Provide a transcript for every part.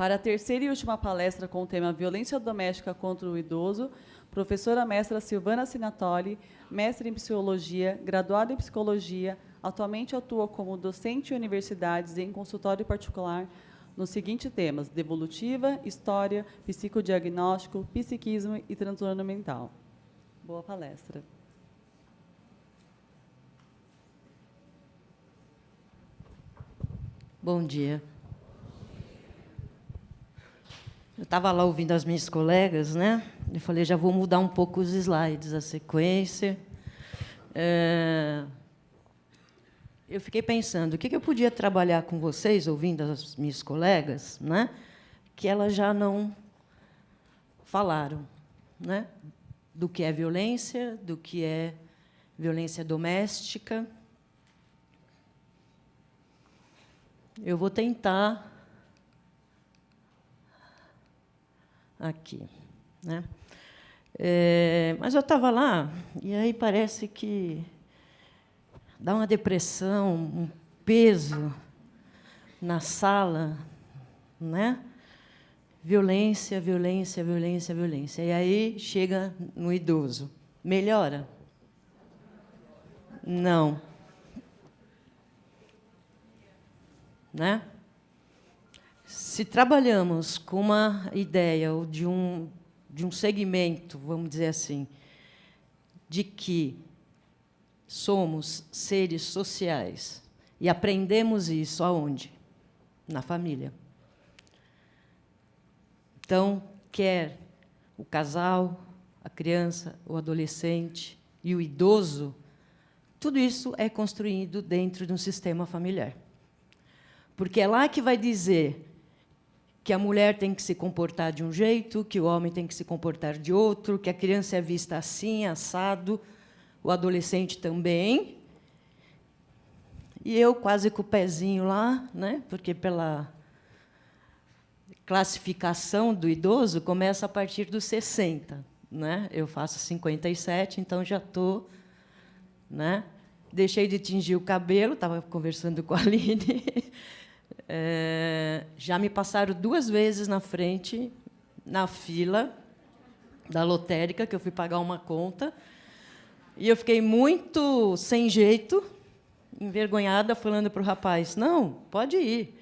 Para a terceira e última palestra com o tema Violência Doméstica contra o Idoso, professora mestra Silvana Sinatoli, mestre em Psicologia, graduada em Psicologia, atualmente atua como docente em universidades e em consultório particular nos seguintes temas: devolutiva, história, psicodiagnóstico, psiquismo e transtorno mental. Boa palestra. Bom dia. Eu estava lá ouvindo as minhas colegas, né? Eu falei, já vou mudar um pouco os slides, a sequência. Eu fiquei pensando, o que eu podia trabalhar com vocês, ouvindo as minhas colegas, né? Que elas já não falaram, né? Do que é violência, do que é violência doméstica. Eu vou tentar aqui, né? Mas eu estava lá e aí parece que dá uma depressão, um peso na sala, né? Violência, violência, violência, violência. E aí chega no idoso. Melhora? Não. Né? Se trabalhamos com uma ideia ou de um segmento, vamos dizer assim, de que somos seres sociais e aprendemos isso aonde? Na família. Então, quer o casal, a criança, o adolescente e o idoso, tudo isso é construído dentro de um sistema familiar. Porque é lá que vai dizer que a mulher tem que se comportar de um jeito, que o homem tem que se comportar de outro, que a criança é vista assim, assado, o adolescente também. E eu quase com o pezinho lá, né? Porque, pela classificação do idoso, começa a partir dos 60. Né? Eu faço 57, então já estou... Né? Deixei de tingir o cabelo, estava conversando com a Aline... já me passaram 2 vezes na frente, na fila da lotérica, que eu fui pagar uma conta, e eu fiquei muito sem jeito, envergonhada, falando para o rapaz, não, pode ir.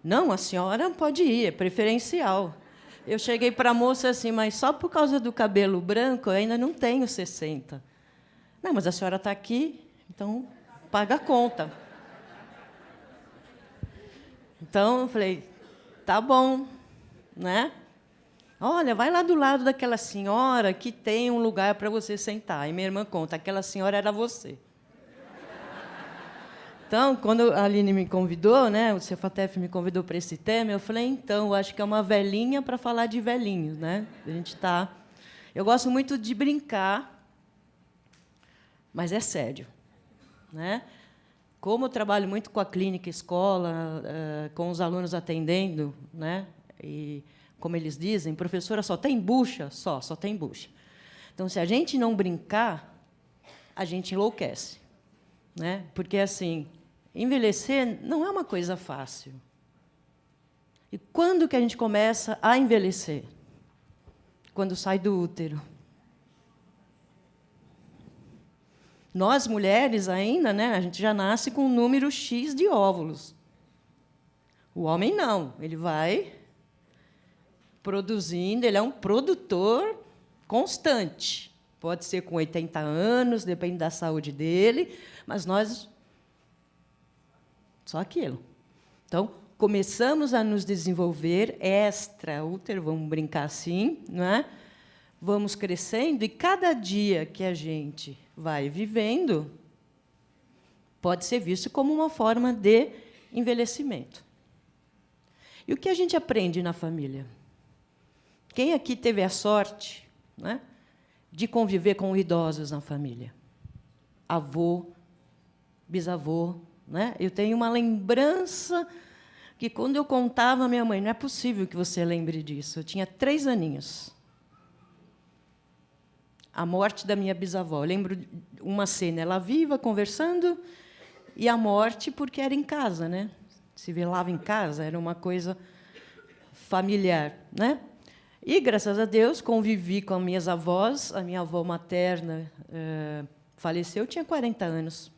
Não, a senhora pode ir, é preferencial. Eu cheguei para a moça assim, mas só por causa do cabelo branco eu ainda não tenho 60. Não, mas a senhora está aqui, então paga a conta. Então, eu falei, tá bom, né? Olha, vai lá do lado daquela senhora que tem um lugar para você sentar. E minha irmã conta, aquela senhora era você. Então, quando a Aline me convidou, né, o Cefatef me convidou para esse tema, eu falei, então, eu acho que é uma velhinha para falar de velhinhos, né? A gente tá... Eu gosto muito de brincar, mas é sério, né? Como eu trabalho muito com a clínica, escola, com os alunos atendendo, né? E, como eles dizem, professora, só tem bucha? Só tem bucha. Então, se a gente não brincar, a gente enlouquece. Né? Porque, assim, envelhecer não é uma coisa fácil. E quando que a gente começa a envelhecer? Quando sai do útero. Nós, mulheres, ainda, né, a gente já nasce com um número X de óvulos. O homem, não. Ele vai produzindo, ele é um produtor constante. Pode ser com 80 anos, depende da saúde dele, mas nós... Só aquilo. Então, começamos a nos desenvolver extra-útero, vamos brincar assim, não é? Vamos crescendo, e cada dia que a gente vai vivendo pode ser visto como uma forma de envelhecimento. E o que a gente aprende na família? Quem aqui teve a sorte, né, de conviver com idosos na família? Avô, bisavô. Né? Eu tenho uma lembrança que, quando eu contava à minha mãe, não é possível que você lembre disso. Eu tinha 3 aninhos. A morte da minha bisavó. Eu lembro uma cena, ela viva, conversando, e a morte, porque era em casa. Né? Se velava em casa, era uma coisa familiar, né? E, graças a Deus, convivi com as minhas avós. A minha avó materna faleceu, eu tinha 40 anos.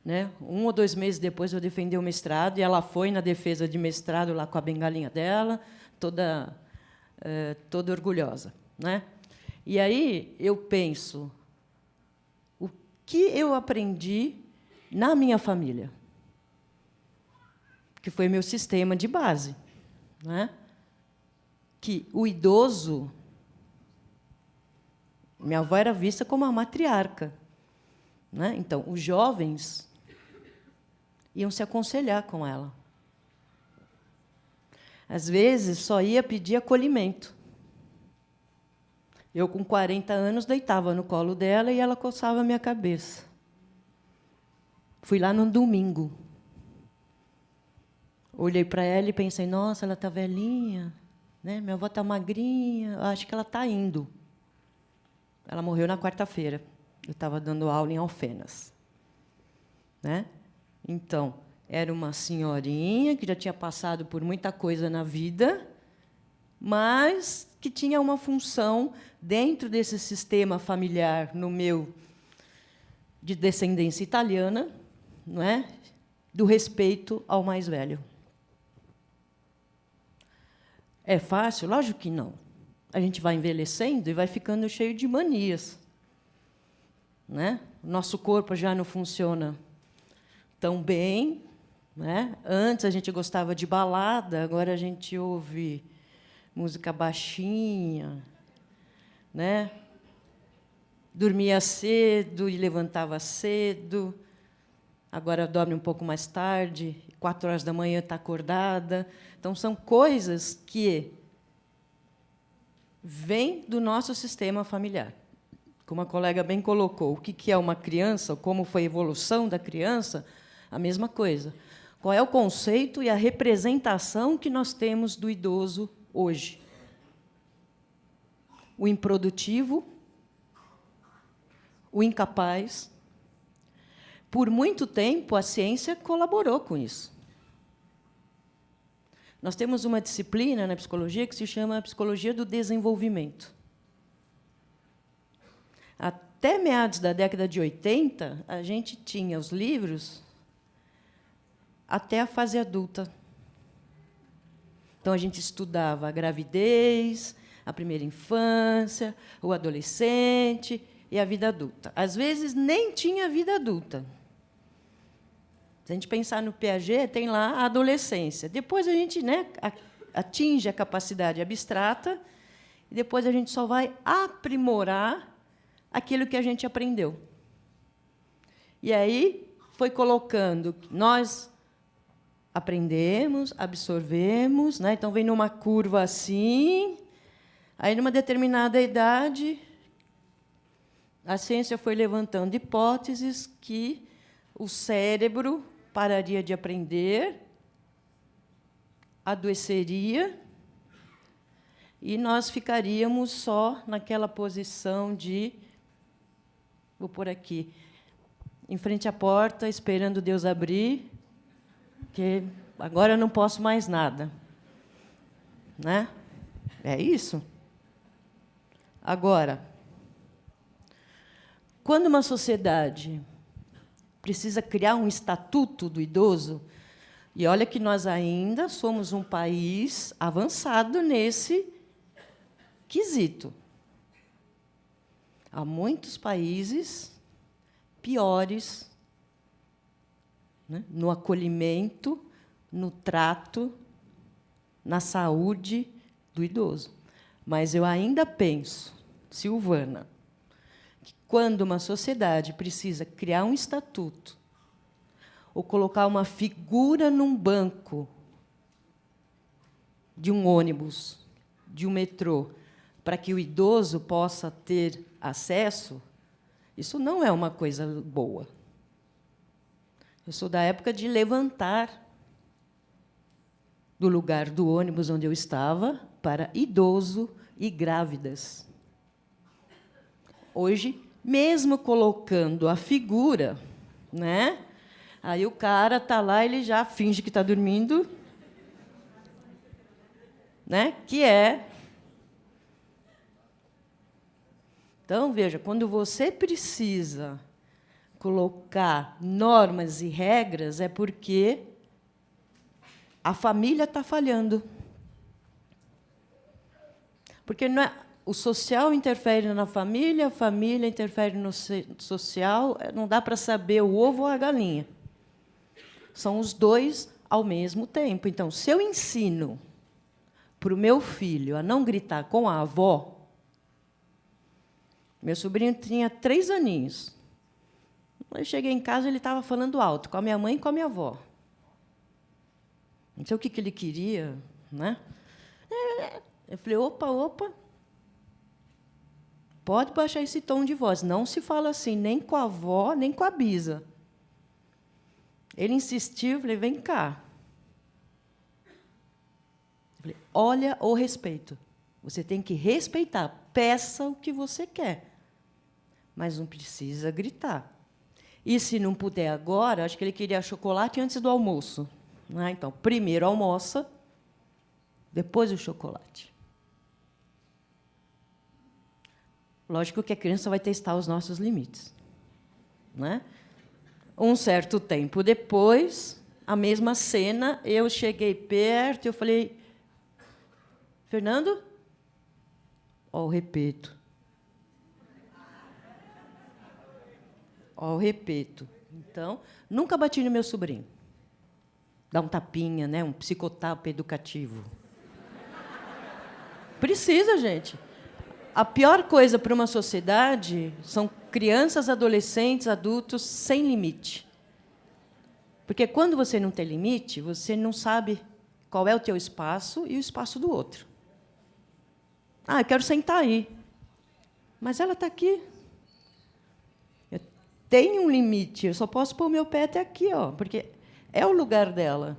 Né? 1 ou 2 meses depois, eu defendi o mestrado, e ela foi na defesa de mestrado lá com a bengalinha dela, toda orgulhosa. Né? E aí eu penso, o que eu aprendi na minha família? Que foi meu sistema de base. Né? Que o idoso... Minha avó era vista como uma matriarca. Né? Então, os jovens iam se aconselhar com ela. Às vezes, só ia pedir acolhimento. Eu, com 40 anos, deitava no colo dela e ela coçava a minha cabeça. Fui lá num domingo. Olhei para ela e pensei, nossa, ela está velhinha, né? Minha avó está magrinha, acho que ela está indo. Ela morreu na quarta-feira. Eu estava dando aula em Alfenas. Né? Então, era uma senhorinha que já tinha passado por muita coisa na vida, mas que tinha uma função dentro desse sistema familiar, no meu, de descendência italiana, não é? Do respeito ao mais velho. É fácil? Lógico que não. A gente vai envelhecendo e vai ficando cheio de manias. Né? Nosso corpo já não funciona tão bem. Né? Antes a gente gostava de balada, agora a gente ouve música baixinha. Né? Dormia cedo e levantava cedo. Agora dorme um pouco mais tarde, 4 horas da manhã está acordada. Então, são coisas que vêm do nosso sistema familiar. Como a colega bem colocou, o que é uma criança, como foi a evolução da criança, a mesma coisa. Qual é o conceito e a representação que nós temos do idoso hoje? O improdutivo, o incapaz. Por muito tempo, a ciência colaborou com isso. Nós temos uma disciplina na psicologia que se chama Psicologia do Desenvolvimento. Até meados da década de 80, a gente tinha os livros até a fase adulta. Então, a gente estudava a gravidez, a primeira infância, o adolescente e a vida adulta. Às vezes, nem tinha vida adulta. Se a gente pensar no Piaget, tem lá a adolescência. Depois a gente, né, atinge a capacidade abstrata e depois a gente só vai aprimorar aquilo que a gente aprendeu. E aí foi colocando, nós aprendemos, absorvemos, né? Então vem numa curva assim, aí numa determinada idade a ciência foi levantando hipóteses que o cérebro pararia de aprender, adoeceria, e nós ficaríamos só naquela posição de, vou pôr aqui, em frente à porta, esperando Deus abrir, que agora eu não posso mais nada. Né? É isso? Agora, quando uma sociedade precisa criar um estatuto do idoso, e olha que nós ainda somos um país avançado nesse quesito. Há muitos países piores, né, no acolhimento, no trato, na saúde do idoso. Mas eu ainda penso, Silvana, que quando uma sociedade precisa criar um estatuto ou colocar uma figura num banco de um ônibus, de um metrô, para que o idoso possa ter acesso, isso não é uma coisa boa. Eu sou da época de levantar do lugar do ônibus onde eu estava para idoso e grávidas. Hoje, mesmo colocando a figura, né? Aí o cara está lá, ele já finge que está dormindo, né? Que é... Então, veja, quando você precisa colocar normas e regras, é porque a família está falhando. Porque não é, o social interfere na família, a família interfere no social, não dá para saber o ovo ou a galinha. São os dois ao mesmo tempo. Então, se eu ensino para o meu filho a não gritar com a avó, meu sobrinho tinha 3 aninhos. Eu cheguei em casa, ele estava falando alto, com a minha mãe e com a minha avó. Não sei o que ele queria, né? Eu falei, opa, opa, pode baixar esse tom de voz. Não se fala assim, nem com a avó, nem com a bisa. Ele insistiu, eu falei, vem cá. Eu falei, olha o respeito. Você tem que respeitar. Peça o que você quer. Mas não precisa gritar. E, se não puder agora, acho que ele queria chocolate antes do almoço. Né? Então, primeiro almoça, depois o chocolate. Lógico que a criança vai testar os nossos limites. Né? Um certo tempo depois, a mesma cena, eu cheguei perto e eu falei, Fernando? Ó, o repeto. Ó, o repeto. Então, nunca bati no meu sobrinho. Dá um tapinha, né? Um psicotapa educativo. Precisa, gente. A pior coisa para uma sociedade são crianças, adolescentes, adultos sem limite. Porque, quando você não tem limite, você não sabe qual é o teu espaço e o espaço do outro. Ah, eu quero sentar aí. Mas ela está aqui. Eu tenho um limite, eu só posso pôr o meu pé até aqui, ó, porque é o lugar dela.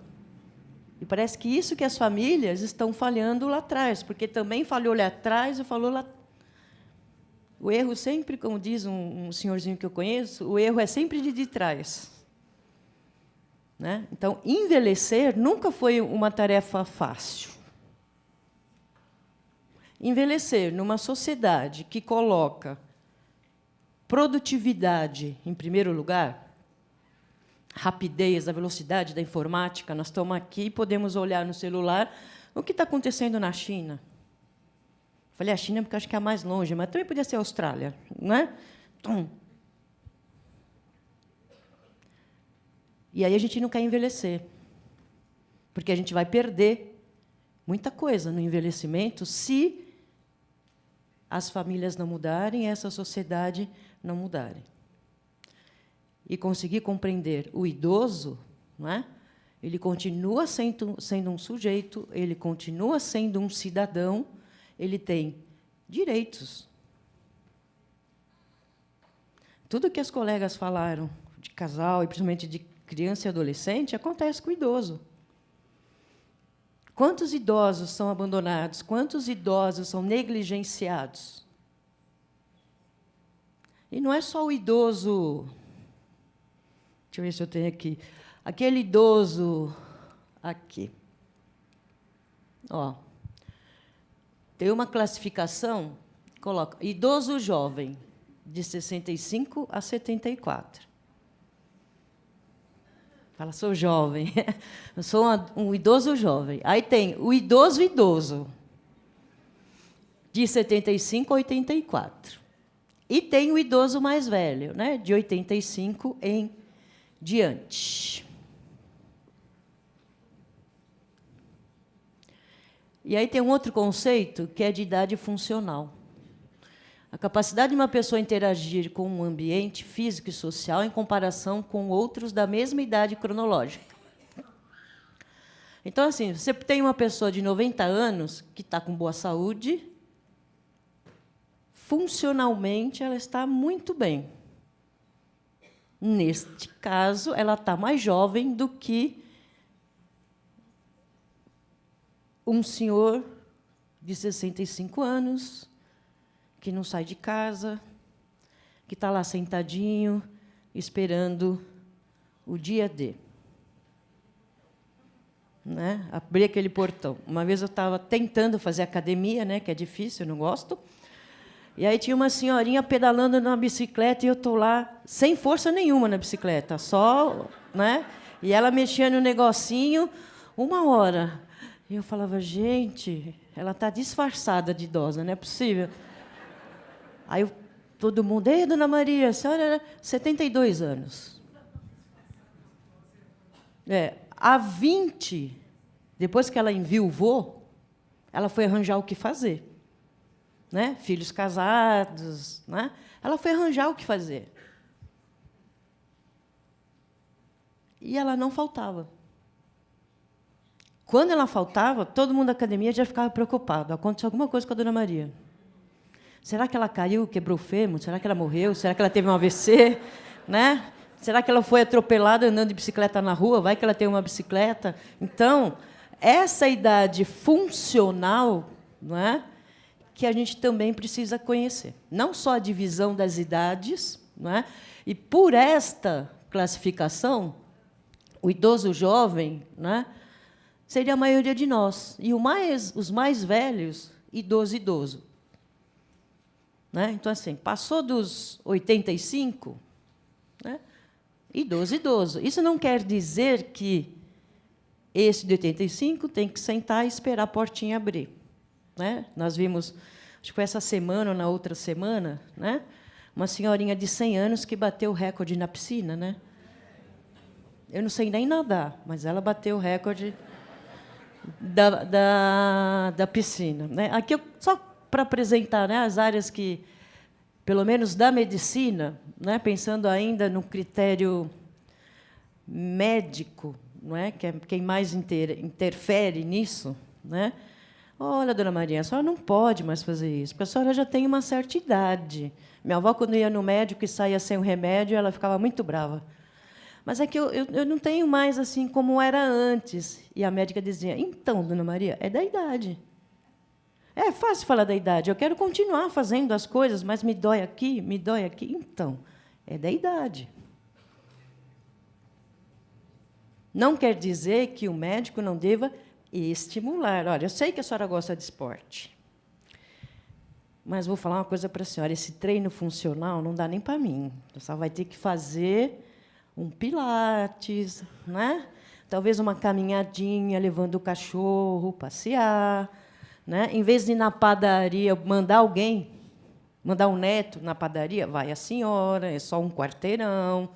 E parece que isso que as famílias estão falhando lá atrás, porque também falhou lá atrás e falou lá. O erro sempre, como diz um senhorzinho que eu conheço, o erro é sempre de trás. Né? Então, envelhecer nunca foi uma tarefa fácil. Envelhecer numa sociedade que coloca produtividade em primeiro lugar, rapidez, a velocidade da informática, nós estamos aqui e podemos olhar no celular o que está acontecendo na China. Falei a China porque acho que é a mais longe, mas também podia ser a Austrália, não é? E aí a gente não quer envelhecer, porque a gente vai perder muita coisa no envelhecimento se as famílias não mudarem, essa sociedade não mudarem. E conseguir compreender o idoso, não é? Ele continua sendo um sujeito, ele continua sendo um cidadão, ele tem direitos. Tudo que as colegas falaram de casal, e principalmente de criança e adolescente, acontece com o idoso. Quantos idosos são abandonados? Quantos idosos são negligenciados? E não é só o idoso... Deixa eu ver se eu tenho aqui. Aquele idoso... Aqui. Ó. Tem uma classificação, coloca idoso jovem, de 65 a 74. Fala, sou jovem. Eu sou um idoso jovem. Aí tem o idoso idoso, de 75 a 84. E tem o idoso mais velho, né, de 85 em diante. E aí tem um outro conceito, que é de idade funcional. A capacidade de uma pessoa interagir com um ambiente físico e social em comparação com outros da mesma idade cronológica. Então, assim, você tem uma pessoa de 90 anos que está com boa saúde, funcionalmente ela está muito bem. Neste caso, ela está mais jovem do que um senhor de 65 anos, que não sai de casa, que está lá sentadinho, esperando o dia D. né? Abrir aquele portão. Uma vez eu estava tentando fazer academia, né? Que é difícil, eu não gosto. E aí tinha uma senhorinha pedalando na bicicleta e eu estou lá sem força nenhuma na bicicleta, só, né? E ela mexia no negocinho 1 hora. E eu falava, gente, ela está disfarçada de idosa, não é possível. Aí todo mundo, ei, dona Maria, a senhora era 72 anos. Há 20, depois que ela enviuvou, ela foi arranjar o que fazer. Né? Filhos casados, né? Ela foi arranjar o que fazer. E ela não faltava. Quando ela faltava, todo mundo da academia já ficava preocupado. Aconteceu alguma coisa com a dona Maria. Será que ela caiu, quebrou o fêmur? Será que ela morreu? Será que ela teve um AVC? Né? Será que ela foi atropelada andando de bicicleta na rua? Vai que ela tem uma bicicleta? Então, essa idade funcional, não é? Que a gente também precisa conhecer. Não só a divisão das idades, não é? E, por esta classificação, o idoso jovem, não é? Seria a maioria de nós. E os mais velhos, idoso. Né? Então, assim, passou dos 85, né? Idoso. Isso não quer dizer que esse de 85 tem que sentar e esperar a portinha abrir. Né? Nós vimos, acho que foi essa semana ou na outra semana, né? Uma senhorinha de 100 anos que bateu o recorde na piscina. Né? Eu não sei nem nadar, mas ela bateu o recorde da piscina. Né? Aqui, só para apresentar, né, as áreas que, pelo menos da medicina, né, pensando ainda no critério médico, não é, que é quem mais interfere nisso, né? Olha, dona Maria, a senhora não pode mais fazer isso, porque a senhora já tem uma certa idade. Minha avó, quando ia no médico e saía sem o remédio, ela ficava muito brava. Mas é que eu não tenho mais assim como era antes. E a médica dizia, então, dona Maria, é da idade. É fácil falar da idade. Eu quero continuar fazendo as coisas, mas me dói aqui, me dói aqui. Então, é da idade. Não quer dizer que o médico não deva estimular. Olha, eu sei que a senhora gosta de esporte, mas vou falar uma coisa para a senhora. Esse treino funcional não dá nem para mim. A senhora vai ter que fazer um pilates, né? Talvez uma caminhadinha, levando o cachorro, passear. Né? Em vez de ir na padaria, mandar um neto na padaria, vai a senhora, é só um quarteirão.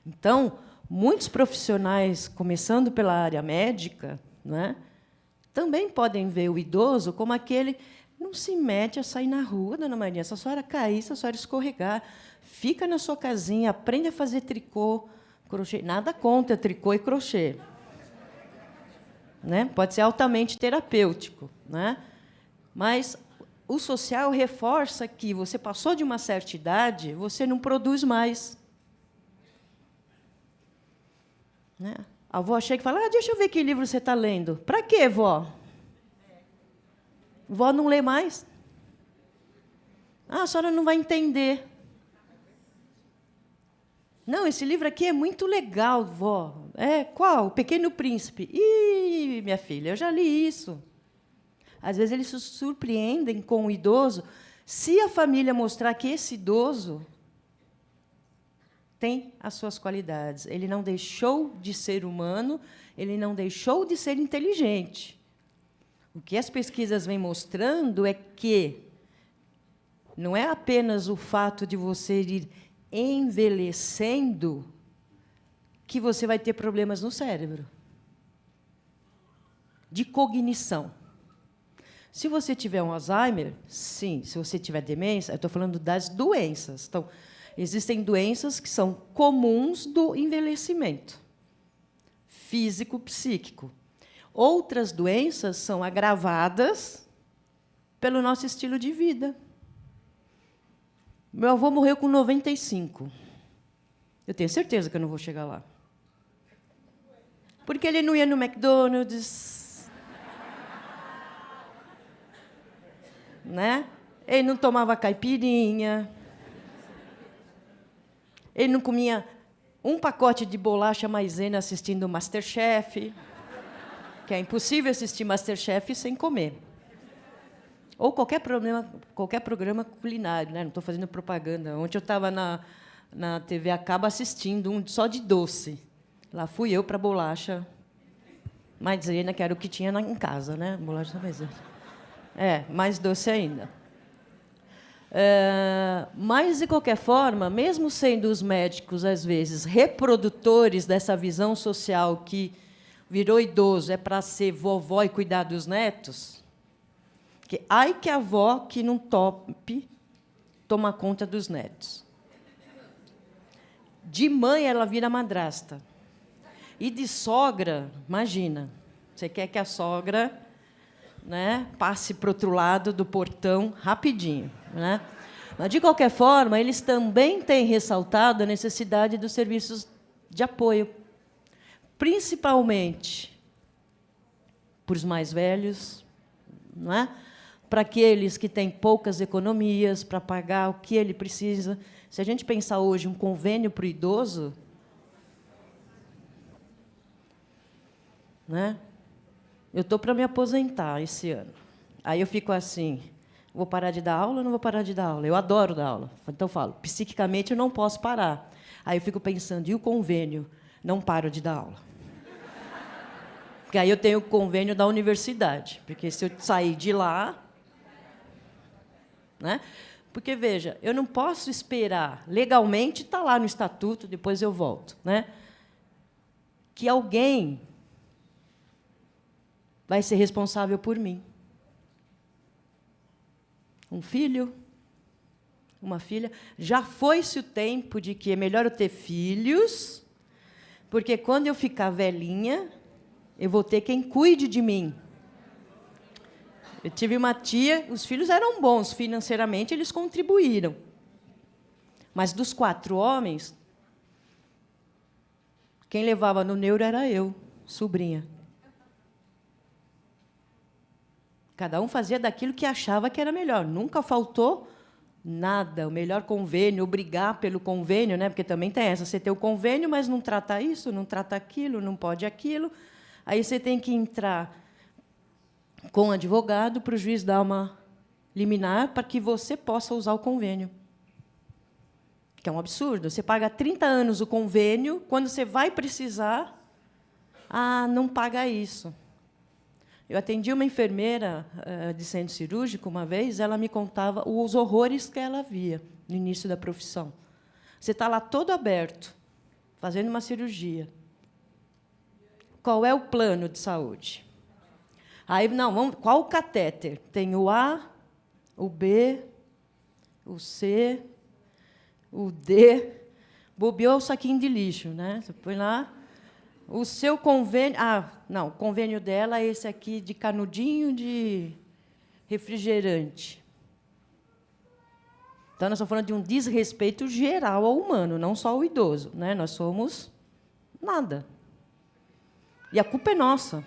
Então, muitos profissionais, começando pela área médica, né, também podem ver o idoso como aquele não se mete a sair na rua, dona Maria. Se a senhora cair, se a senhora escorregar, fica na sua casinha, aprende a fazer tricô, crochê. Nada contra tricô e crochê. Né? Pode ser altamente terapêutico. Né? Mas o social reforça que você passou de uma certa idade, você não produz mais. Né? A avó chega e fala, deixa eu ver que livro você está lendo. Para quê, vó? Vó não lê mais. A senhora não vai entender. Não, esse livro aqui é muito legal, vó. Qual? O Pequeno Príncipe. Ih, minha filha, eu já li isso. Às vezes, eles se surpreendem com o idoso, se a família mostrar que esse idoso tem as suas qualidades. Ele não deixou de ser humano, ele não deixou de ser inteligente. O que as pesquisas vêm mostrando é que não é apenas o fato de você ir envelhecendo que você vai ter problemas no cérebro, de cognição. Se você tiver um Alzheimer, sim. Se você tiver demência, eu estou falando das doenças. Então, existem doenças que são comuns do envelhecimento, físico, psíquico. Outras doenças são agravadas pelo nosso estilo de vida. Meu avô morreu com 95. Eu tenho certeza que eu não vou chegar lá. Porque ele não ia no McDonald's, né? Ele não tomava caipirinha, ele não comia um pacote de bolacha maisena assistindo o MasterChef. que é impossível assistir MasterChef sem comer. Ou qualquer programa culinário, né? Não estou fazendo propaganda. Ontem eu estava na TV a cabo assistindo um só de doce. Lá fui eu para bolacha maisena, que era o que tinha em casa, né? Bolacha maisena. Mais doce ainda. Mas, de qualquer forma, mesmo sendo os médicos, às vezes, reprodutores dessa visão social que virou idoso é para ser vovó e cuidar dos netos, que ai que a avó que não tope tomar conta dos netos. De mãe, ela vira madrasta. E de sogra, imagina, você quer que a sogra, né, passe para o outro lado do portão rapidinho, né? Mas, de qualquer forma, eles também têm ressaltado a necessidade dos serviços de apoio, principalmente para os mais velhos, não é? Para aqueles que têm poucas economias para pagar o que ele precisa. Se a gente pensar hoje um convênio para o idoso, né? Eu estou para me aposentar esse ano. Aí eu fico assim, vou parar de dar aula ou não vou parar de dar aula? Eu adoro dar aula. Então, eu falo, psiquicamente, eu não posso parar. Aí eu fico pensando, e o convênio? Não paro de dar aula. Porque aí eu tenho o convênio da universidade. Porque se eu sair de lá... Né? Porque, veja, eu não posso esperar, legalmente, está lá no estatuto, depois eu volto, né? Que alguém vai ser responsável por mim. Um filho, uma filha. Já foi-se o tempo de que é melhor eu ter filhos, porque, quando eu ficar velhinha, eu vou ter quem cuide de mim. Eu tive uma tia, os filhos eram bons financeiramente, eles contribuíram. Mas, dos 4 homens, quem levava no neuro era eu, sobrinha. Cada um fazia daquilo que achava que era melhor. Nunca faltou nada. O melhor convênio, brigar pelo convênio, né? Porque também tem essa. Você tem o convênio, mas não trata isso, não trata aquilo, não pode aquilo. Aí você tem que entrar com o advogado para o juiz dar uma liminar para que você possa usar o convênio. Que é um absurdo. Você paga 30 anos o convênio, quando você vai precisar, não paga isso. Eu atendi uma enfermeira de centro cirúrgico uma vez, ela me contava os horrores que ela via no início da profissão. Você está lá todo aberto, fazendo uma cirurgia. Qual é o plano de saúde? Aí, não, qual o catéter? Tem o A, o B, o C, o D. Bobeou o saquinho de lixo, né? Você põe lá. O seu convênio... não, o convênio dela é esse aqui de canudinho de refrigerante. Então, nós estamos falando de um desrespeito geral ao humano, não só ao idoso, né? Nós somos nada. E a culpa é nossa.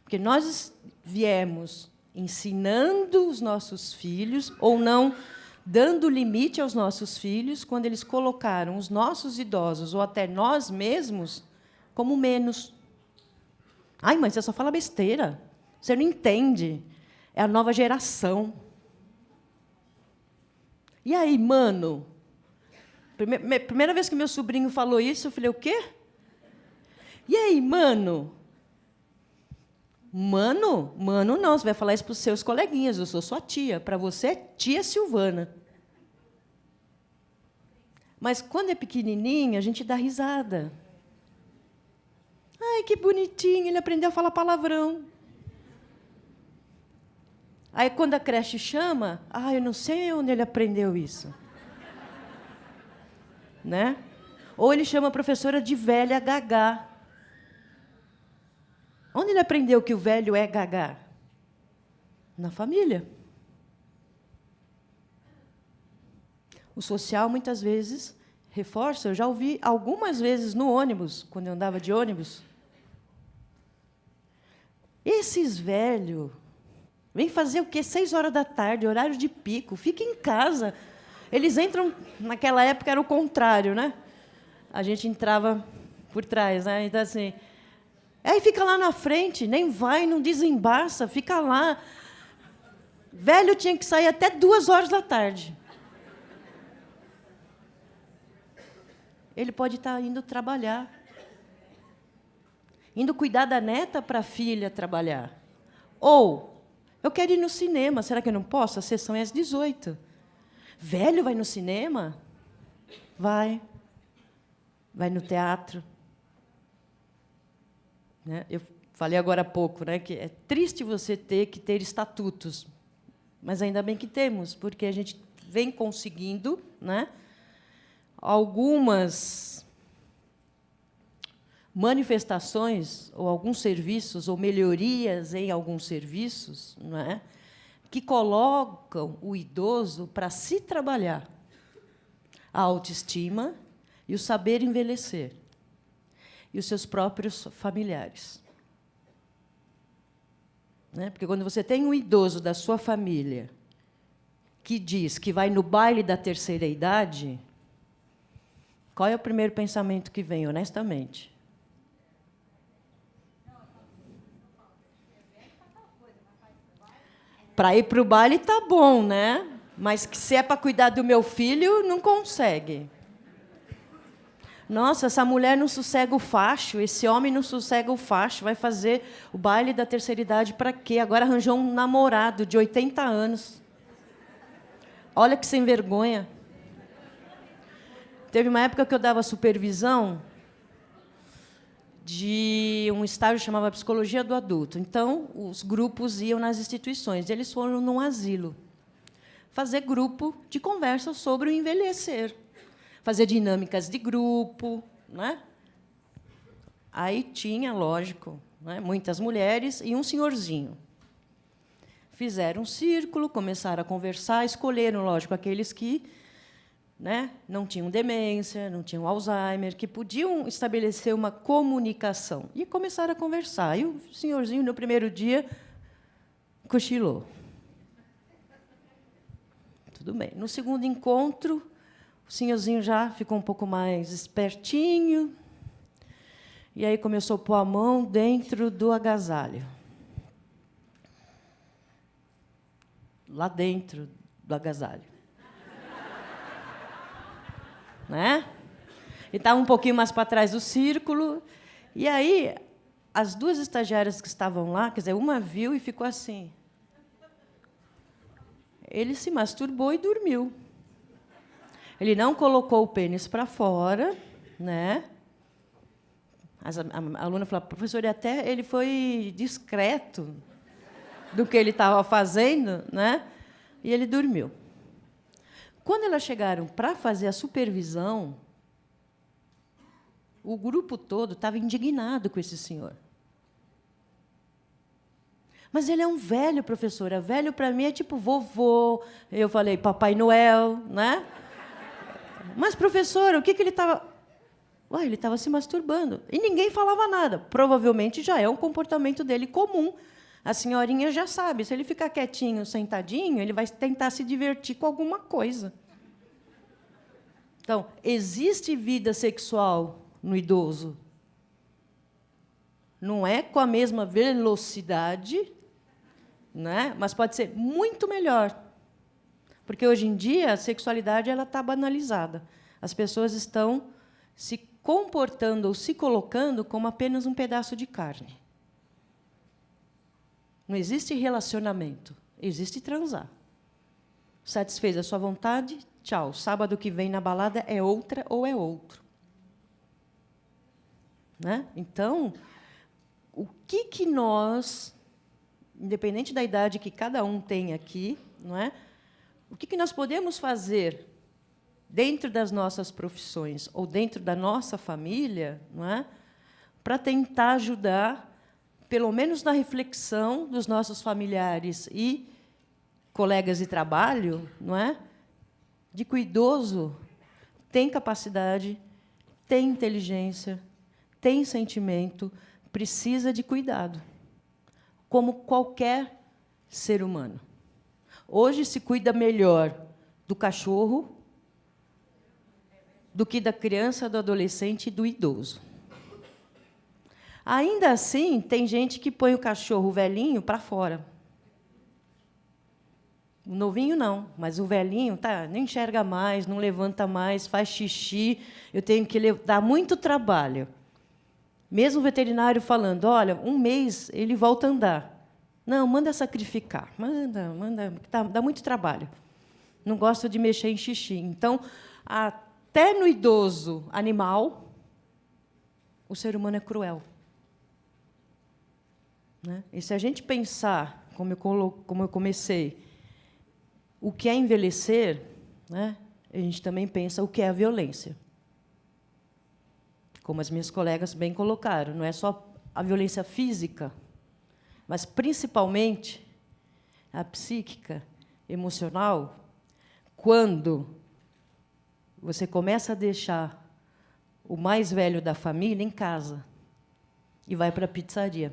Porque nós viemos ensinando os nossos filhos, ou não dando limite aos nossos filhos, quando eles colocaram os nossos idosos, ou até nós mesmos, como menos. Ai, mãe, você só fala besteira. Você não entende. É a nova geração. E aí, mano? Primeira vez que meu sobrinho falou isso, eu falei, o quê? E aí, mano? Mano? Mano, não. Você vai falar isso para os seus coleguinhas. Eu sou sua tia. Para você, é tia Silvana. Mas, quando é pequenininho, a gente dá risada. Ai, que bonitinho, ele aprendeu a falar palavrão. Aí, quando a creche chama, eu não sei onde ele aprendeu isso. Né? Ou ele chama a professora de velha gagá. Onde ele aprendeu que o velho é gagá? Na família. O social, muitas vezes, reforça. Eu já ouvi algumas vezes no ônibus, quando eu andava de ônibus. Esses velhos vêm fazer o quê? 6h, horário de pico. Fica em casa. Eles entram... Naquela época era o contrário, né? A gente entrava por trás, né? Então, assim... Aí fica lá na frente, nem vai, não desembaça, fica lá. Velho tinha que sair até 2h da tarde. Ele pode estar indo trabalhar, indo cuidar da neta para a filha trabalhar. Ou, eu quero ir no cinema, será que eu não posso? A sessão é às 18h. Velho vai no cinema? Vai. Vai no teatro. Né? Eu falei agora há pouco, né, que é triste você ter que ter estatutos, mas ainda bem que temos, porque a gente vem conseguindo, né, algumas manifestações, ou alguns serviços, ou melhorias em alguns serviços, não é, que colocam o idoso para se trabalhar a autoestima e o saber envelhecer, e os seus próprios familiares. Né? Porque, quando você tem um idoso da sua família que diz que vai no baile da terceira idade, qual é o primeiro pensamento que vem, honestamente? Para ir para o baile está bom, né? Mas que se é para cuidar do meu filho, não consegue. Nossa, essa mulher não sossega o facho, esse homem não sossega o facho, vai fazer o baile da terceira idade para quê? Agora arranjou um namorado de 80 anos. Olha que sem vergonha. Teve uma época que eu dava supervisão de um estágio que chamava Psicologia do Adulto. Então, os grupos iam nas instituições. Eles foram num asilo fazer grupo de conversa sobre o envelhecer, fazer dinâmicas de grupo, né? Aí tinha, lógico, né, muitas mulheres e um senhorzinho. Fizeram um círculo, começaram a conversar, escolheram, lógico, aqueles que, né, não tinham demência, não tinham Alzheimer, que podiam estabelecer uma comunicação. E começaram a conversar. E o senhorzinho, no primeiro dia, cochilou. Tudo bem. No segundo encontro, o senhorzinho já ficou um pouco mais espertinho, e aí começou a pôr a mão dentro do agasalho. Lá dentro do agasalho. Né? E estava um pouquinho mais para trás do círculo. E aí, as duas estagiárias que estavam lá, quer dizer, uma viu e ficou assim. Ele se masturbou e dormiu. Ele não colocou o pênis para fora, né? A aluna falou, professor, até ele foi discreto do que ele estava fazendo, né? E ele dormiu. Quando elas chegaram para fazer a supervisão, o grupo todo estava indignado com esse senhor. Mas ele é um velho, professora. Velho, para mim, é tipo vovô. Eu falei, Papai Noel, né? Mas, professora, o que ele estava... Ué, ele estava se masturbando. E ninguém falava nada. Provavelmente já é um comportamento dele comum. A senhorinha já sabe. Se ele ficar quietinho, sentadinho, ele vai tentar se divertir com alguma coisa. Então, existe vida sexual no idoso. Não é com a mesma velocidade, né? Mas pode ser muito melhor. Porque, hoje em dia, a sexualidade está banalizada. As pessoas estão se comportando ou se colocando como apenas um pedaço de carne. Não existe relacionamento, existe transar. Satisfez a sua vontade, tchau. Sábado que vem na balada é outra ou é outro. Né? Então, o que nós, independente da idade que cada um tem aqui, não é? O que nós podemos fazer dentro das nossas profissões ou dentro da nossa família, não é? Para tentar ajudar, pelo menos na reflexão dos nossos familiares e colegas de trabalho, não é? De que o idoso tem capacidade, tem inteligência, tem sentimento, precisa de cuidado, como qualquer ser humano. Hoje se cuida melhor do cachorro do que da criança, do adolescente e do idoso. Ainda assim, tem gente que põe o cachorro velhinho para fora. O novinho não, mas o velhinho não enxerga mais, não levanta mais, faz xixi. Eu tenho que dar muito trabalho. Mesmo o veterinário falando, olha, 1 mês ele volta a andar. Não, manda sacrificar, manda, dá muito trabalho. Não gosta de mexer em xixi. Então, até no idoso animal, o ser humano é cruel. Né? E se a gente pensar, como eu comecei, o que é envelhecer, né, a gente também pensa o que é a violência. Como as minhas colegas bem colocaram, não é só a violência física, mas, principalmente, a psíquica, emocional, quando você começa a deixar o mais velho da família em casa e vai para a pizzaria.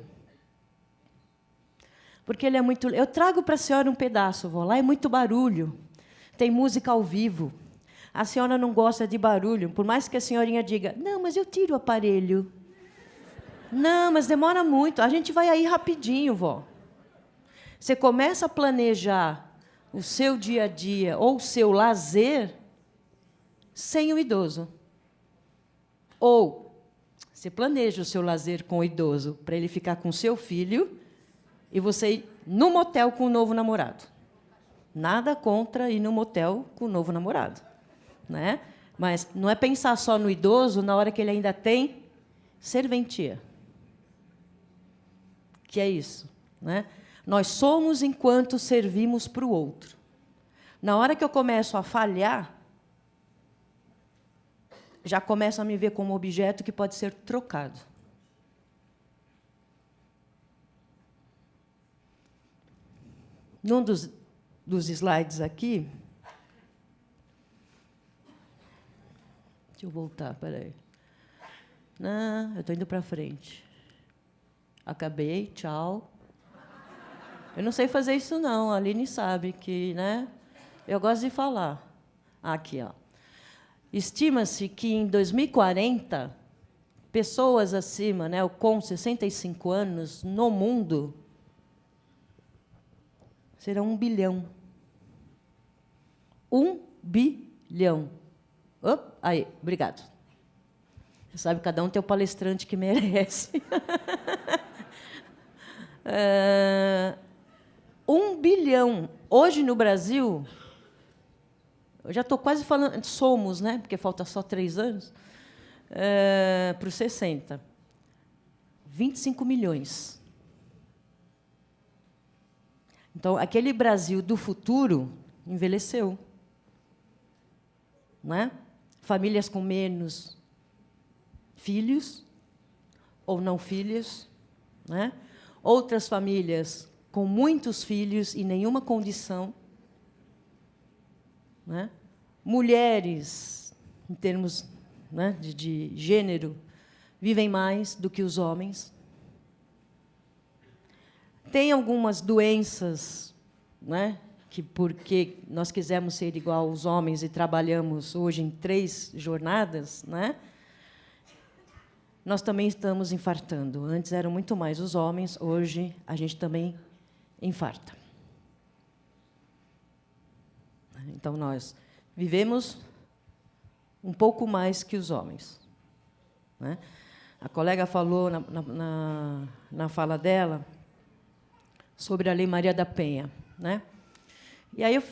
Porque ele é muito... Eu trago para a senhora um pedaço, vó. Lá é muito barulho. Tem música ao vivo. A senhora não gosta de barulho, por mais que a senhorinha diga, não, mas eu tiro o aparelho. Não, mas demora muito. A gente vai aí rapidinho, vó. Você começa a planejar o seu dia a dia ou o seu lazer sem o idoso. Ou você planeja o seu lazer com o idoso para ele ficar com o seu filho e você ir no motel com o novo namorado. Nada contra ir no motel com o novo namorado. Né? Mas não é pensar só no idoso na hora que ele ainda tem serventia. Que é isso. Né? Nós somos enquanto servimos para o outro. Na hora que eu começo a falhar, já começo a me ver como objeto que pode ser trocado. Num dos slides aqui... Deixa eu voltar, peraí. Não, eu estou indo para frente. Acabei, tchau. Eu não sei fazer isso, não. A Aline sabe que, né? Eu gosto de falar. Aqui, ó. Estima-se que, em 2040, pessoas acima, né, com 65 anos, no mundo, serão 1 bilhão. 1 bilhão. Aí, obrigado. Você sabe, cada um tem o palestrante que merece. 1 bilhão. Hoje, no Brasil, eu já estou quase falando, somos, né, porque falta só 3 anos, para os 60. 25 milhões. Então, aquele Brasil do futuro envelheceu. Não é? Famílias com menos filhos ou não filhos, né? Outras famílias com muitos filhos e nenhuma condição, né? Mulheres, em termos, né, de gênero, vivem mais do que os homens. Tem algumas doenças, né, que, porque nós quisemos ser igual aos homens e trabalhamos hoje em 3 jornadas, né, nós também estamos infartando. Antes eram muito mais os homens, hoje a gente também infarta. Então, nós vivemos um pouco mais que os homens. Né? A colega falou na fala dela sobre a Lei Maria da Penha. Né? E aí eu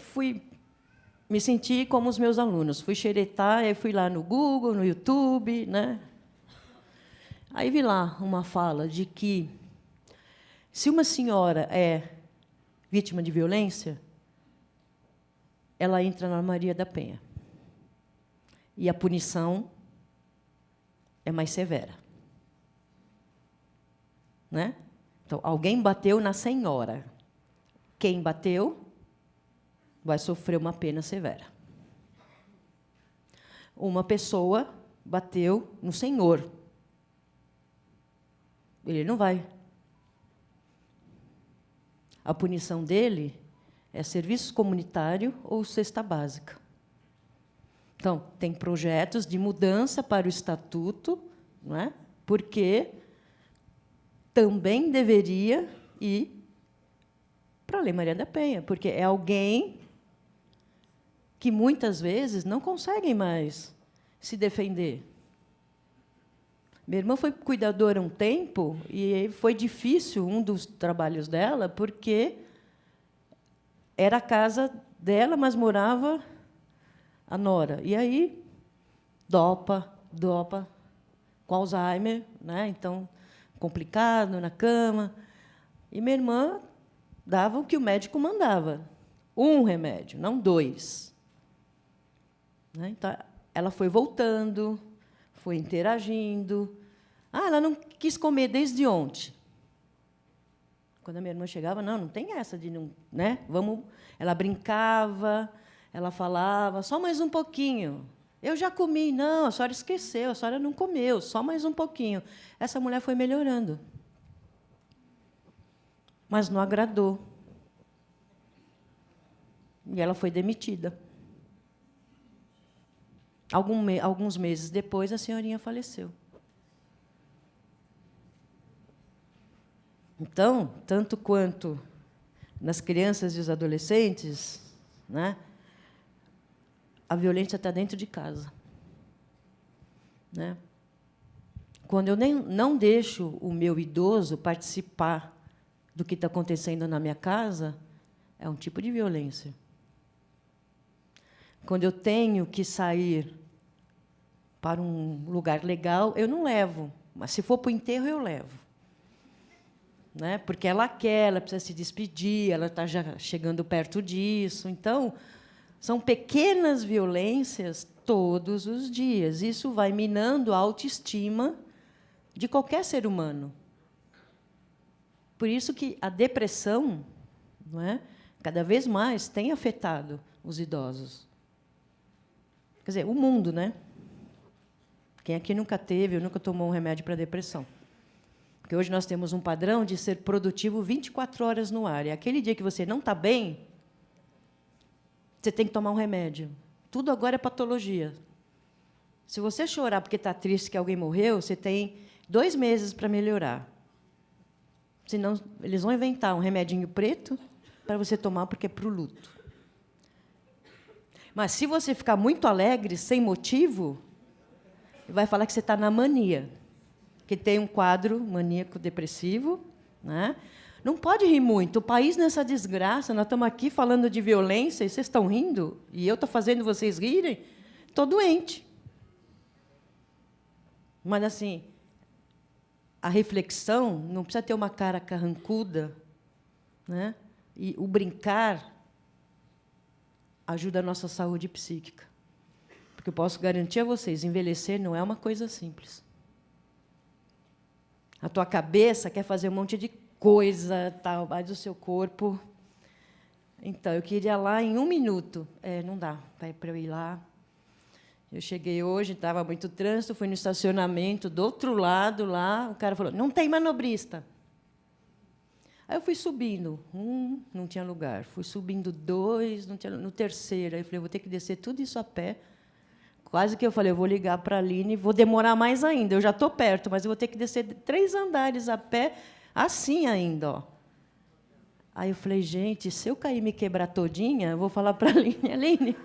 me senti como os meus alunos. Fui xeretar, aí fui lá no Google, no YouTube. Né? Aí vi lá uma fala de que, se uma senhora é vítima de violência, ela entra na Maria da Penha. E a punição é mais severa. Né? Então, alguém bateu na senhora. Quem bateu vai sofrer uma pena severa. Uma pessoa bateu no senhor. Ele não vai. A punição dele é serviço comunitário ou cesta básica. Então, tem projetos de mudança para o estatuto, não é? Porque também deveria ir para a Lei Maria da Penha, porque é alguém que, muitas vezes, não consegue mais se defender. Minha irmã foi cuidadora um tempo, e foi difícil um dos trabalhos dela, porque era a casa dela, mas morava a nora. E aí, dopa, com Alzheimer, né? Então, complicado, na cama. E minha irmã dava o que o médico mandava. 1 remédio, não 2. Né? Então, ela foi voltando, foi interagindo. Ela não quis comer desde ontem. Quando a minha irmã chegava, não tem essa de não, né? Vamos. Ela brincava, ela falava, só mais um pouquinho. Eu já comi, não, a senhora esqueceu, a senhora não comeu, só mais um pouquinho. Essa mulher foi melhorando. Mas não agradou. E ela foi demitida. Alguns meses depois, a senhorinha faleceu. Então, tanto quanto nas crianças e os adolescentes, né, a violência está dentro de casa. Né? Quando eu não deixo o meu idoso participar do que está acontecendo na minha casa, é um tipo de violência. Quando eu tenho que sair para um lugar legal, eu não levo. Mas, se for para o enterro, eu levo. Né? Porque ela quer, ela precisa se despedir, ela está já chegando perto disso. Então, são pequenas violências todos os dias. Isso vai minando a autoestima de qualquer ser humano. Por isso que a depressão, não é, cada vez mais tem afetado os idosos. Quer dizer, o mundo, né? Quem aqui nunca teve ou nunca tomou um remédio para depressão? Porque hoje nós temos um padrão de ser produtivo 24 horas no ar. E aquele dia que você não está bem, você tem que tomar um remédio. Tudo agora é patologia. Se você chorar porque está triste que alguém morreu, você tem 2 meses para melhorar. Senão, eles vão inventar um remedinho preto para você tomar, porque é para o luto. Mas, se você ficar muito alegre, sem motivo, vai falar que você está na mania, que tem um quadro maníaco-depressivo. Né? Não pode rir muito. O país, nessa desgraça, nós estamos aqui falando de violência, e vocês estão rindo, e eu estou fazendo vocês rirem, estou doente. Mas, assim, a reflexão não precisa ter uma cara carrancuda, né? E o brincar ajuda a nossa saúde psíquica. Porque eu posso garantir a vocês, envelhecer não é uma coisa simples. A tua cabeça quer fazer um monte de coisa, tal, mas o seu corpo... Então, eu queria lá em 1 minuto. Não dá para eu ir lá. Eu cheguei hoje, estava muito trânsito, fui no estacionamento, do outro lado, lá, o cara falou, não tem manobrista. Aí eu fui subindo. 1, não tinha lugar. Fui subindo 2, não tinha, no terceiro. Aí eu falei, vou ter que descer tudo isso a pé. Quase que eu falei, eu vou ligar para a Aline, vou demorar mais ainda. Eu já estou perto, mas eu vou ter que descer 3 andares a pé, assim ainda. Ó. Aí eu falei, gente, se eu cair e me quebrar todinha, eu vou falar para a Aline,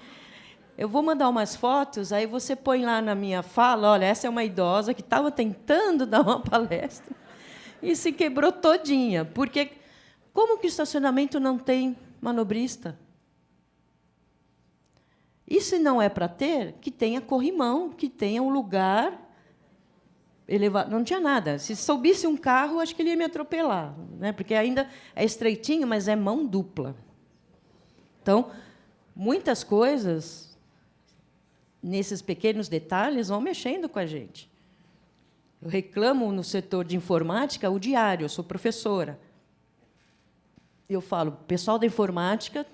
eu vou mandar umas fotos, aí você põe lá na minha fala, olha, essa é uma idosa que estava tentando dar uma palestra e se quebrou todinha. Porque como que o estacionamento não tem manobrista? E, se não é para ter, que tenha corrimão, que tenha um lugar elevado. Não tinha nada. Se subisse um carro, acho que ele ia me atropelar, né? Porque ainda é estreitinho, mas é mão dupla. Então, muitas coisas, nesses pequenos detalhes, vão mexendo com a gente. Eu reclamo, no setor de informática, o diário. Eu sou professora. Eu falo, pessoal da informática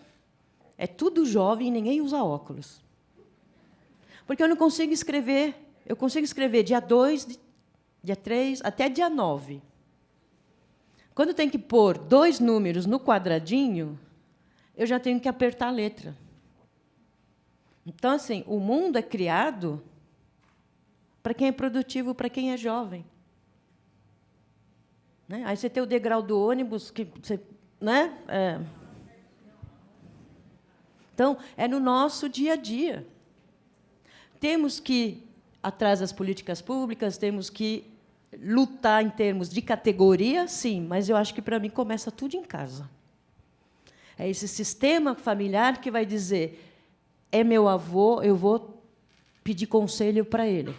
é tudo jovem e ninguém usa óculos. Porque eu não consigo escrever. Eu consigo escrever dia 2, dia 3, até dia 9. Quando tem que pôr 2 números no quadradinho, eu já tenho que apertar a letra. Então, assim, o mundo é criado para quem é produtivo, para quem é jovem. Né? Aí você tem o degrau do ônibus, que você, né? Então, é no nosso dia a dia. Temos que ir atrás das políticas públicas, temos que lutar em termos de categoria, sim, mas eu acho que, para mim, começa tudo em casa. É esse sistema familiar que vai dizer: é meu avô, eu vou pedir conselho para ele.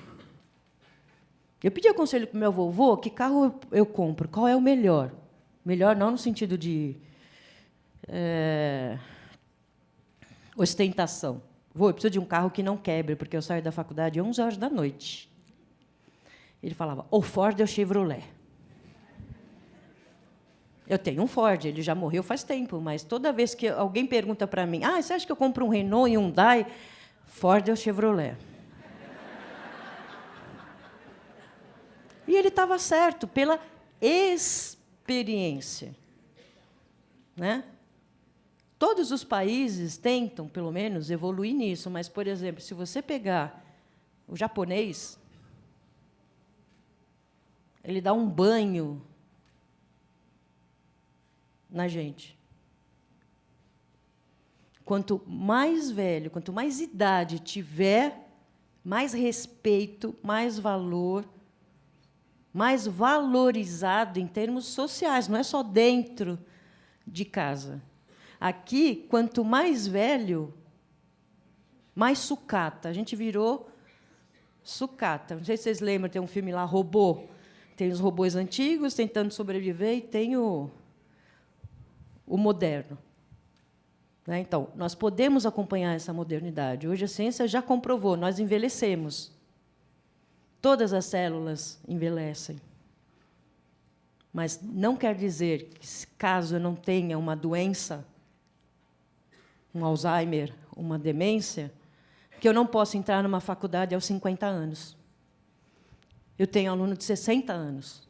Eu pedi conselho para o meu avô: que carro eu compro? Qual é o melhor? Melhor não no sentido de ostentação. Eu preciso de um carro que não quebre, porque eu saio da faculdade às 11 horas da noite. Ele falava: ou Ford ou Chevrolet. Eu tenho um Ford, ele já morreu faz tempo, mas toda vez que alguém pergunta para mim: você acha que eu compro um Renault e um Hyundai? Ford ou Chevrolet? E ele estava certo, pela experiência. Né? Todos os países tentam, pelo menos, evoluir nisso, mas, por exemplo, se você pegar o japonês, ele dá um banho na gente. Quanto mais velho, quanto mais idade tiver, mais respeito, mais valor, mais valorizado em termos sociais, não é só dentro de casa. Aqui, quanto mais velho, mais sucata. A gente virou sucata. Não sei se vocês lembram, tem um filme lá, Robô. Tem os robôs antigos tentando sobreviver e tem o moderno. Né? Então, nós podemos acompanhar essa modernidade. Hoje a ciência já comprovou, nós envelhecemos. Todas as células envelhecem. Mas não quer dizer que, caso eu não tenha uma doença, um Alzheimer, uma demência, que eu não possa entrar numa faculdade aos 50 anos. Eu tenho aluno de 60 anos.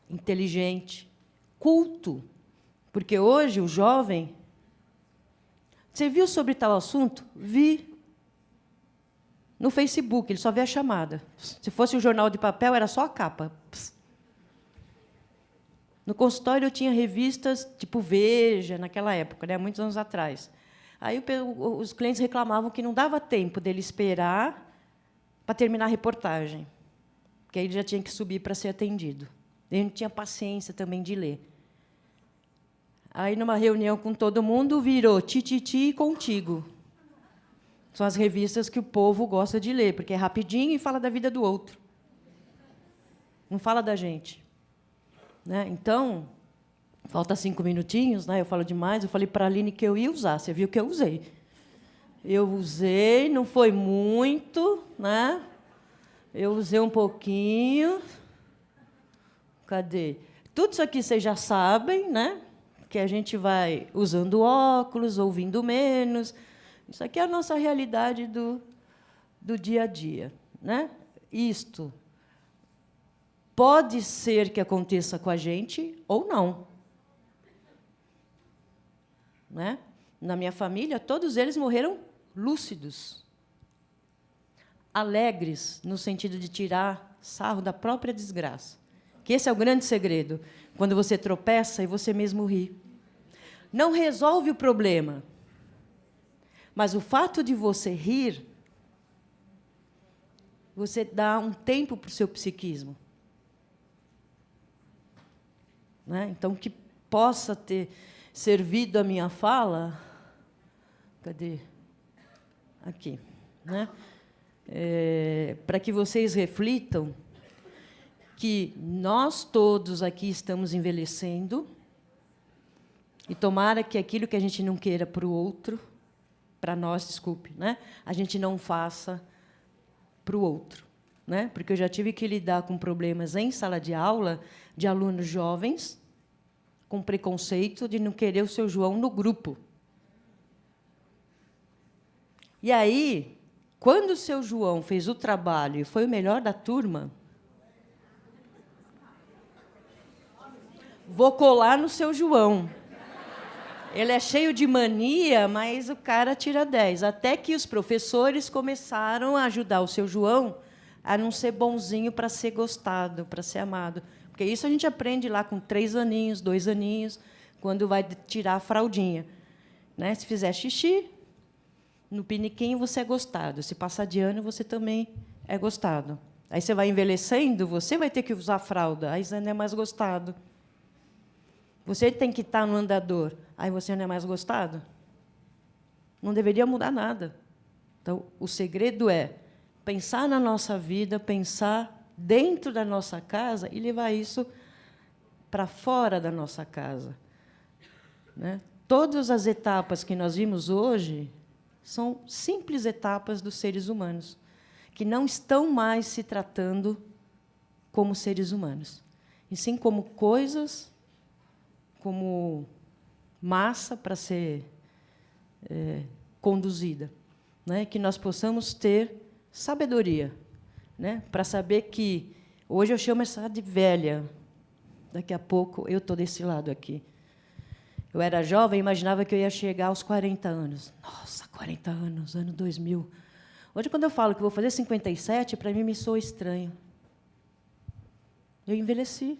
Inteligente, culto. Porque hoje o jovem... Você viu sobre tal assunto? Vi. No Facebook, ele só vê a chamada. Se fosse um jornal de papel, era só a capa. No consultório, eu tinha revistas tipo Veja, naquela época, né, muitos anos atrás. Aí os clientes reclamavam que não dava tempo dele esperar para terminar a reportagem, porque aí ele já tinha que subir para ser atendido. Ele não tinha paciência também de ler. Aí, numa reunião com todo mundo, virou Tititi e Contigo. São as revistas que o povo gosta de ler, porque é rapidinho e fala da vida do outro. Não fala da gente. Né? Então, falta 5 minutinhos, né? Eu falo demais. Eu falei para a Aline que eu ia usar. Você viu que eu usei. Eu usei, não foi muito, né? Eu usei um pouquinho. Cadê? Tudo isso aqui vocês já sabem, né? Que a gente vai usando óculos, ouvindo menos. Isso aqui é a nossa realidade do dia a dia. Né? Isto pode ser que aconteça com a gente ou não. Né? Na minha família, todos eles morreram lúcidos, alegres, no sentido de tirar sarro da própria desgraça. Que esse é o grande segredo. Quando você tropeça e você mesmo ri. Não resolve o problema. Mas o fato de você rir, você dá um tempo para o seu psiquismo. Né? Então, que possa ter servido a minha fala... Cadê? Aqui. Né? Para que vocês reflitam que nós todos aqui estamos envelhecendo e tomara que aquilo que a gente não queira para o outro, para nós, desculpe, né? A gente não faça para o outro. Né? Porque eu já tive que lidar com problemas em sala de aula de alunos jovens com preconceito de não querer o seu João no grupo. E aí, quando o seu João fez o trabalho e foi o melhor da turma, vou colar no seu João. Ele é cheio de mania, mas o cara tira 10. Até que os professores começaram a ajudar o seu João a não ser bonzinho para ser gostado, para ser amado. Porque isso a gente aprende lá com 3 aninhos, 2 aninhos, quando vai tirar a fraldinha. Né? Se fizer xixi, no piniquinho você é gostado. Se passar de ano, você também é gostado. Aí você vai envelhecendo, você vai ter que usar fralda, aí você não é mais gostado. Você tem que estar no andador, aí você não é mais gostado. Não deveria mudar nada. Então, o segredo é pensar na nossa vida, pensar dentro da nossa casa e levar isso para fora da nossa casa. Né? Todas as etapas que nós vimos hoje são simples etapas dos seres humanos, que não estão mais se tratando como seres humanos, e sim como coisas, como massa para ser conduzida. Né? Que nós possamos ter sabedoria, né? Para saber que, hoje eu chamo essa de velha, daqui a pouco eu estou desse lado aqui. Eu era jovem e imaginava que eu ia chegar aos 40 anos. Nossa, 40 anos, ano 2000. Hoje, quando eu falo que vou fazer 57, para mim me soa estranho. Eu envelheci.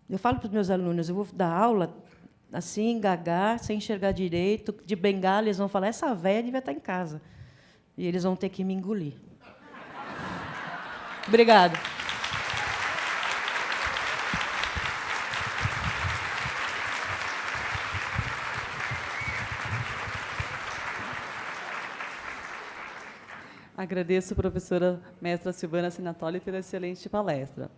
Eu falo para os meus alunos, eu vou dar aula assim, gagar, sem enxergar direito, de bengala, eles vão falar, essa velha devia estar em casa. E eles vão ter que me engolir. Obrigada. Agradeço a professora mestra Silvana Sinatoli pela excelente palestra.